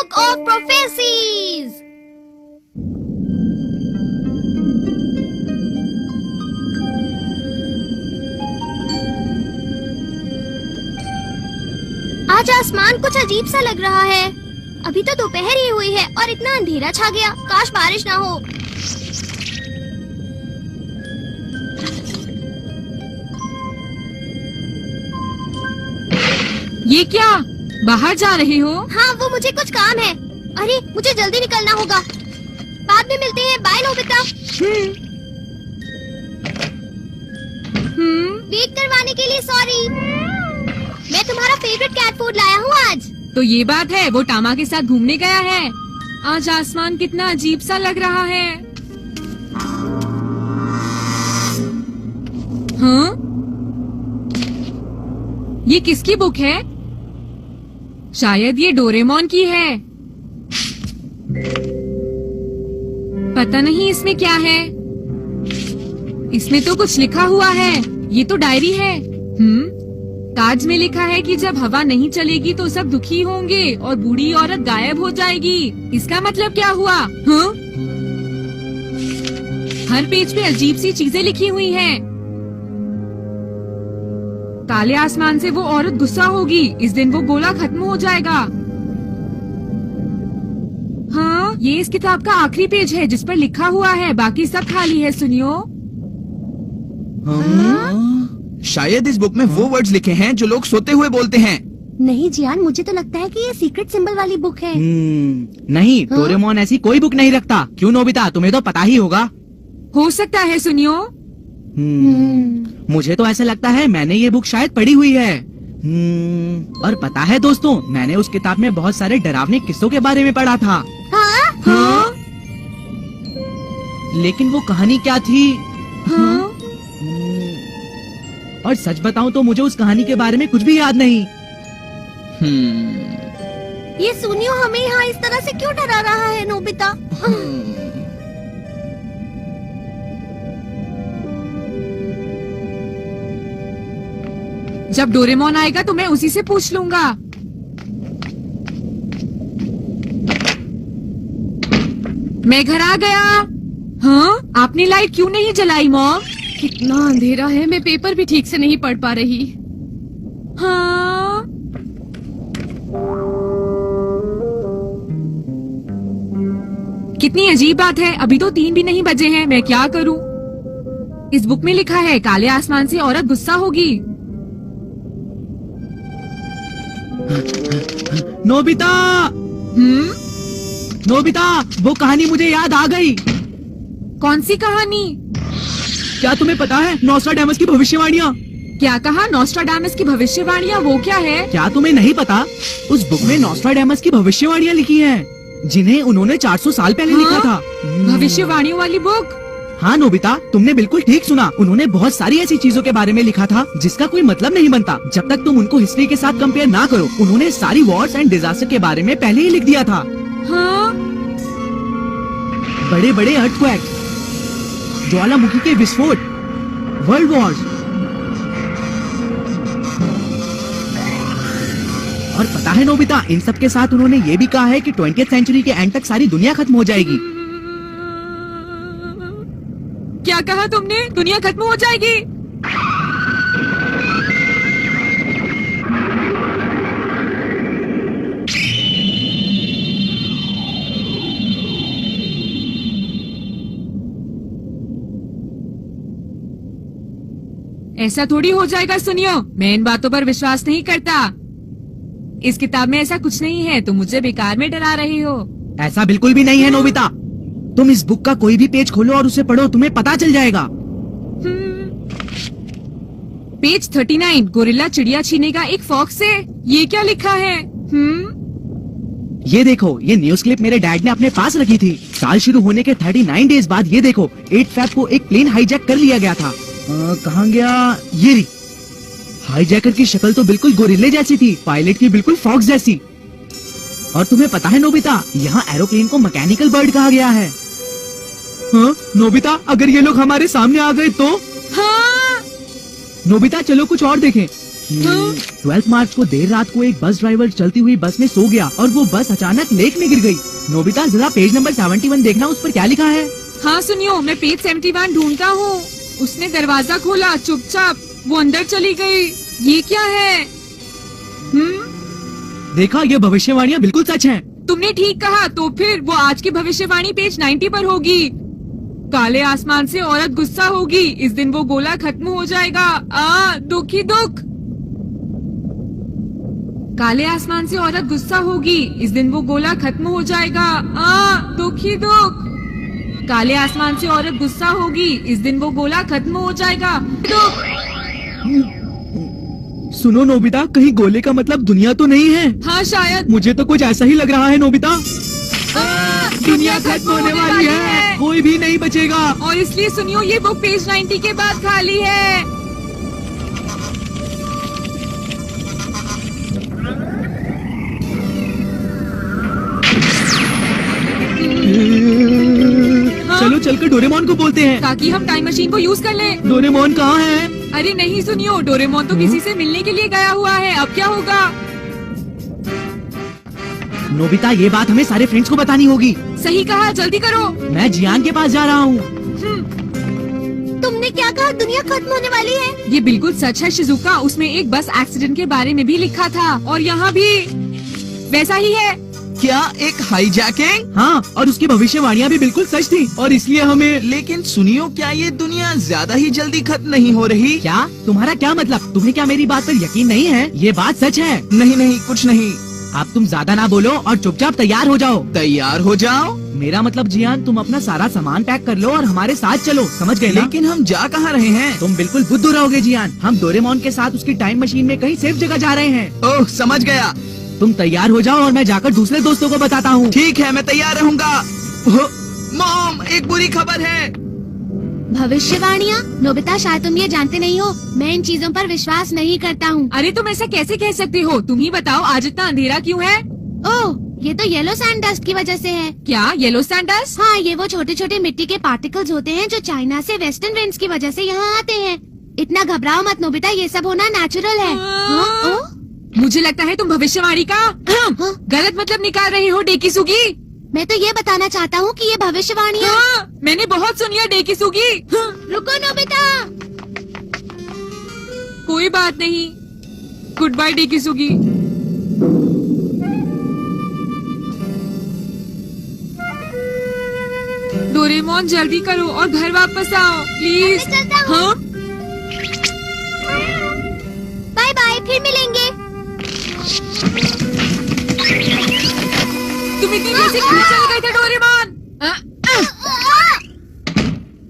Book of prophecies. आज आसमान कुछ अजीब सा लग रहा है। अभी तो दोपहर ही हुई है और इतना अंधेरा छा गया। काश बारिश ना हो। ये क्या, बाहर जा रहे हो? हाँ, वो मुझे कुछ काम है। अरे, मुझे जल्दी निकलना होगा। बाद में मिलते हैं। Bye Nobita. वेट करवाने के लिए सॉरी। मैं तुम्हारा फेवरेट कैट फूड लाया हूँ आज। तो ये बात है, वो टामा के साथ घूमने गया है। आज आसमान कितना अजीब सा लग रहा है। हाँ? ये किसकी बुक है? शायद ये डोरेमोन की है। पता नहीं इसमें क्या है। इसमें तो कुछ लिखा हुआ है। ये तो डायरी है। कागज में लिखा है कि जब हवा नहीं चलेगी तो सब दुखी होंगे और बूढ़ी औरत गायब हो जाएगी। इसका मतलब क्या हुआ? हाँ? हर पेज पे अजीब सी चीजें लिखी हुई हैं। काले आसमान से वो औरत गुस्सा होगी। इस दिन वो गोला खत्म हो जाएगा। हाँ, ये इस किताब का आखिरी पेज है जिस पर लिखा हुआ है। बाकी सब खाली है। सुनियो। शायद इस बुक में वो वर्ड्स लिखे हैं जो लोग सोते हुए बोलते हैं। नहीं जियान, मुझे तो लगता है कि ये सीक्रेट सिंबल वाली बुक है। नहीं, डोरेमोन ऐसी कोई बुक नहीं रखता। क्यों नोबिता, तुम्हें तो पता ही होगा। हो सकता है। सुनियो। मुझे तो ऐसा लगता है मैंने ये बुक शायद पढ़ी हुई है। और पता है दोस्तों, मैंने उस किताब में बहुत सारे डरावने किस्सों के बारे में पढ़ा था। हाँ? लेकिन वो कहानी क्या थी? हाँ? और सच बताऊं तो मुझे उस कहानी के बारे में कुछ भी याद नहीं। ये सुनियो हमें यहाँ इस तरह से क्यों डरा रहा है नोबिता? जब डोरेमोन आएगा तो मैं उसी से पूछ लूंगा। मैं घर आ गया। हाँ? आपने लाइट क्यों नहीं जलाई मॉम? कितना अंधेरा है, मैं पेपर भी ठीक से नहीं पढ़ पा रही। हाँ? कितनी अजीब बात है। अभी तो 3 भी नहीं बजे हैं। मैं क्या करूं? इस बुक में लिखा है काले आसमान से औरत गुस्सा होगी। नोबिता! नोबिता, वो कहानी मुझे याद आ गई। कौन सी कहानी? क्या तुम्हें पता है नॉस्ट्राडामस की भविष्यवाणियाँ? क्या कहा? नॉस्ट्राडामस की भविष्यवाणियाँ? वो क्या है? क्या तुम्हें नहीं पता? उस बुक में नॉस्ट्राडामस की भविष्यवाणियाँ लिखी हैं, जिन्हें उन्होंने 400 साल पहले लिखा था। भविष्यवाणियों वाली बुक? हाँ नोबिता, तुमने बिल्कुल ठीक सुना। उन्होंने बहुत सारी ऐसी चीजों के बारे में लिखा था जिसका कोई मतलब नहीं बनता जब तक तुम उनको हिस्ट्री के साथ कंपेयर ना करो। उन्होंने सारी वॉर्स एंड डिजास्टर के बारे में पहले ही लिख दिया था। हाँ? बड़े बड़े अर्थक्वेक, ज्वालामुखी के विस्फोट, वर्ल्ड वॉर्स, और पता है नोबिता, इन सब के साथ उन्होंने ये भी कहा है कि 20th सेंचुरी के एंड तक सारी दुनिया खत्म हो जाएगी। क्या कहा तुमने? दुनिया खत्म हो जाएगी? ऐसा थोड़ी हो जाएगा। सुनियो, मैं इन बातों पर विश्वास नहीं करता। इस किताब में ऐसा कुछ नहीं है। तुम मुझे बेकार में डरा रही हो। ऐसा बिल्कुल भी नहीं है नोबिता। तुम इस बुक का कोई भी पेज खोलो और उसे पढ़ो, तुम्हें पता चल जाएगा। पेज 39, गोरिल्ला चिड़िया छीनेगा एक फॉक्स से। ये क्या लिखा है? ये देखो, ये न्यूज क्लिप मेरे डैड ने अपने पास रखी थी। साल शुरू होने के 39 डेज बाद ये देखो, 8 फैब को एक प्लेन हाईजैक कर लिया गया था। कहाँ गया? ये रही। हाईजैकर की शक्ल तो बिल्कुल गोरिल्ले जैसी थी, पायलट की बिल्कुल फॉक्स जैसी। और तुम्हें पता है नोबिता, यहाँ एरोप्लेन को मैकेनिकल बर्ड कहा गया है। हाँ नोबिता, अगर ये लोग हमारे सामने आ गए तो? हाँ? नोबिता चलो कुछ और देखें। 12 मार्च को देर रात को एक बस ड्राइवर चलती हुई बस में सो गया और वो बस अचानक लेक में गिर गई। नोबिता जरा पेज नंबर 71 देखना, उस पर क्या लिखा है। हाँ सुनियो, मैं पेज 71 ढूंढता हूँ। उसने दरवाजा खोला, चुपचाप वो अंदर चली गई। ये क्या है? देखा, ये भविष्यवाणियाँ बिल्कुल सच हैं। तुमने ठीक कहा। तो फिर वो आज की भविष्यवाणी पेज 90 पर होगी। काले आसमान से औरत गुस्सा होगी, इस दिन वो गोला खत्म हो जाएगा। दुख ही दुख। काले आसमान से औरत गुस्सा होगी, इस दिन वो गोला खत्म हो जाएगा। दुख ही दुख। काले आसमान से औरत गुस्सा होगी, इस दिन वो गोला खत्म हो जाएगा। दुख। सुनो नोबिता, कहीं गोले का मतलब दुनिया तो नहीं है? हाँ शायद। मुझे तो कुछ ऐसा ही लग रहा है नोबिता। दुनिया खत्म होने वाली है, कोई भी नहीं बचेगा। और इसलिए सुनियो, ये बुक पेज 90 के बाद खाली है। चलो चलकर डोरेमोन को बोलते हैं ताकि हम टाइम मशीन को यूज कर लें। डोरेमोन कहाँ है? अरे नहीं सुनियो, डोरेमोन तो किसी से मिलने के लिए गया हुआ है। अब क्या होगा? नोबिता, ये बात हमें सारे फ्रेंड्स को बतानी होगी। सही कहा, जल्दी करो। मैं जियान के पास जा रहा हूँ। तुमने क्या कहा? दुनिया खत्म होने वाली है? ये बिल्कुल सच है शिजुका। उसमें एक बस एक्सीडेंट के बारे में भी लिखा था और यहाँ भी वैसा ही है। क्या एक हाईजैकिंग? हाँ, और उसकी भविष्यवाणियाँ भी बिल्कुल सच थी और इसलिए हमें। लेकिन सुनियो, क्या ये दुनिया ज्यादा ही जल्दी खत्म नहीं हो रही? क्या? तुम्हारा क्या मतलब? तुम्हें क्या मेरी बात पर यकीन नहीं है? ये बात सच है। नहीं नहीं, कुछ नहीं। अब तुम ज्यादा ना बोलो और चुपचाप तैयार हो जाओ। तैयार हो जाओ? मेरा मतलब जियान, तुम अपना सारा सामान पैक कर लो और हमारे साथ चलो, समझ गए ना? लेकिन हम जा कहाँ रहे हैं? तुम बिल्कुल बुद्धू रहोगे जियान। हम डोरेमोन के साथ उसकी टाइम मशीन में कहीं सेफ जगह जा रहे हैं। ओह, समझ गया। तुम तैयार हो जाओ और मैं जाकर दूसरे दोस्तों को बताता हूँ। ठीक है, मैं तैयार रहूँगा। मॉम, एक बुरी खबर है। भविष्यवाणियाँ? नोबिता, शायद तुम ये जानते नहीं हो, मैं इन चीजों पर विश्वास नहीं करता हूँ। अरे तुम ऐसा कैसे कह सकते हो? तुम ही बताओ, आज इतना अंधेरा क्यों है? ओह, ये तो येलो सैंड डस्ट की वजह से है। क्या येलो सैंड डस्ट? हाँ, ये वो छोटे छोटे मिट्टी के पार्टिकल्स होते हैं जो चाइना से वेस्टर्न विंड्स की वजह से यहाँ आते हैं। इतना घबराओ मत नोबिता, ये सब होना नेचुरल है। हाँ? ओह? मुझे लगता है तुम भविष्यवाणी का गलत मतलब निकाल रही हो डेकिसुगी। मैं तो ये बताना चाहता हूँ कि ये भविष्यवाणियाँ। मैंने बहुत सुनी है डेकिसुगी। रुको नोबिता। कोई बात नहीं। Good bye Dekisugi. डोरेमोन, जल्दी करो और घर वापस आओ प्लीज। मैं चलता हूँ। हाँ? बाय बाय, फिर मिलेंगे। तुम इतनी देर से कहाँ चले गए थे डोरेमोन?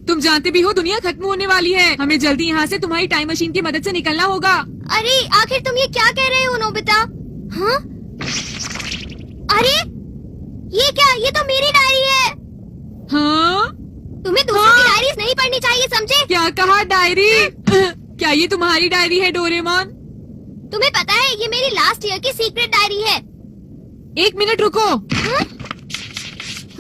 तुम जानते भी हो दुनिया खत्म होने वाली है। हमें जल्दी यहाँ से तुम्हारी टाइम मशीन की मदद से निकलना होगा। अरे आखिर तुम ये क्या कह रहे हो नोबिता? हाँ? अरे ये क्या? ये तो मेरी डायरी है। हाँ? तुम्हें दूसरों की डायरीज नहीं पढ़नी चाहिए, समझे? क्या कहा? डायरी? क्या ये तुम्हारी डायरी है डोरेमोन? तुम्हें पता है, ये मेरी लास्ट ईयर की सीक्रेट डायरी है। एक मिनट रुको। हाँ?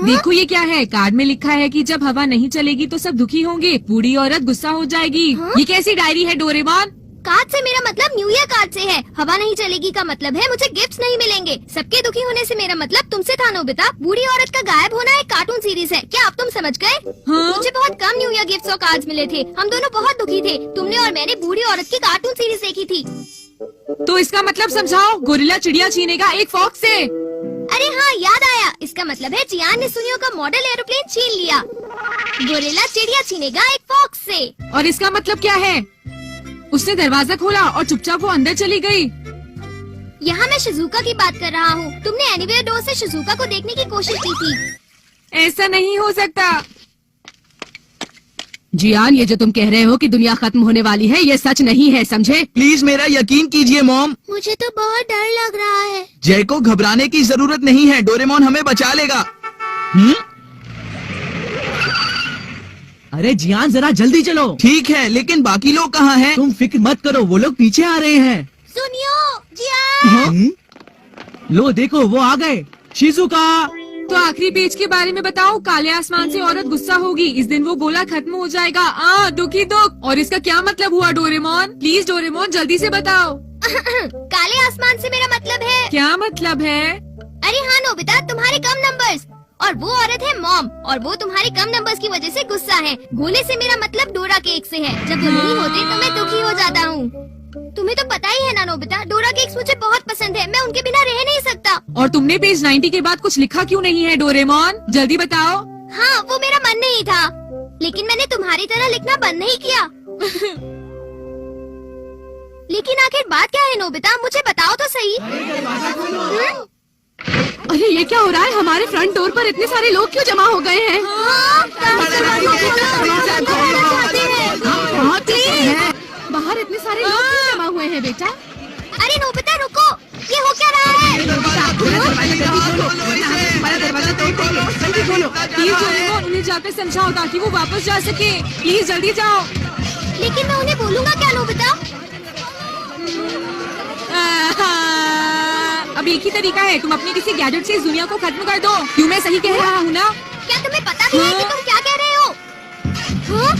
देखो ये क्या है? कार्ड में लिखा है कि जब हवा नहीं चलेगी तो सब दुखी होंगे, बूढ़ी औरत गुस्सा हो जाएगी। हाँ? ये कैसी डायरी है डोरेमोन? कार्ड से मेरा मतलब न्यू ईयर कार्ड से है। हवा नहीं चलेगी का मतलब है मुझे गिफ्ट्स नहीं मिलेंगे। सबके दुखी होने से मेरा मतलब तुमसे था नोबिता। बूढ़ी औरत का गायब होना एक कार्टून सीरीज है। क्या अब तुम समझ गए? हाँ? मुझे बहुत कम न्यू ईयर गिफ्ट्स और कार्ड्स मिले थे। हम दोनों बहुत दुखी थे। तुमने और मैंने बूढ़ी औरत की कार्टून सीरीज देखी थी। तो इसका मतलब समझाओ। गोरिल्ला चिड़िया छीनेगा एक फॉक्स से। अरे हाँ, याद आया। इसका मतलब है जियान ने सुनियो का मॉडल एरोप्लेन छीन लिया। गोरिल्ला चिड़िया छीनेगा एक फॉक्स से। और इसका मतलब क्या है? उसने दरवाजा खोला और चुपचाप वो अंदर चली गई। यहाँ मैं शिजुका की बात कर रहा हूँ। तुमने एनीवेयर डोर से शिजुका को देखने की कोशिश की थी। ऐसा नहीं हो सकता। जियान, ये जो तुम कह रहे हो कि दुनिया खत्म होने वाली है, ये सच नहीं है, समझे? प्लीज मेरा यकीन कीजिए मॉम। मुझे तो बहुत डर लग रहा है। जय को घबराने की जरूरत नहीं है, डोरेमोन हमें बचा लेगा। अरे जियान, जरा जल्दी चलो। ठीक है, लेकिन बाकी लोग कहाँ हैं? तुम फिक्र मत करो, वो लोग पीछे आ रहे हैं। सुनियो जियान। लो देखो, वो आ गए। शिजुका। तो आखिरी पेज के बारे में बताओ। काले आसमान से औरत गुस्सा होगी, इस दिन वो गोला खत्म हो जाएगा। दुखी दुख। और इसका क्या मतलब हुआ डोरेमोन? प्लीज डोरेमोन, जल्दी से बताओ। काले आसमान से मेरा मतलब है, क्या मतलब है? अरे हाँ नोबिता, तुम्हारे कम नंबर्स। और वो औरत है मॉम, और वो तुम्हारे कम नंबर्स की वजह से गुस्सा है। गोले से मेरा मतलब डोरा केक से है। जब वो नहीं होते तो मैं दुखी हो जाता हूँ। तुम्हें तो पता ही है ना नोबिता, डोरा केक्स मुझे बहुत पसंद है। मैं उनके बिना रह नहीं सकता। और तुमने पेज 90 के बाद कुछ लिखा क्यों नहीं है डोरेमोन? जल्दी बताओ। हाँ, वो मेरा मन नहीं था, लेकिन मैंने तुम्हारी तरह लिखना बंद नहीं किया। लेकिन आखिर बात क्या है नोबिता, मुझे बताओ तो सही। अरे ये क्या हो रहा है? हमारे फ्रंट डोर पर इतने सारे लोग क्यों जमा हो गए हैं? बाहर इतने सारे लोग क्यों जमा हुए हैं बेटा? अरे नोबिता रुको, ये हो क्या रहा है? प्लीज डोरेमोन, उन्हें जाकर समझाओ ताकि वो वापस जा सके। प्लीज जल्दी जाओ। लेकिन मैं उन्हें बोलूँगा क्या नोबिता? अब एक ही तरीका है, तुम अपने किसी गैजेट से इस दुनिया को खत्म कर दो। क्यों मैं सही कह रहा हूँ ना? क्या तुम्हें पता भी है कि तुम क्या कह रहे हो? हाँ?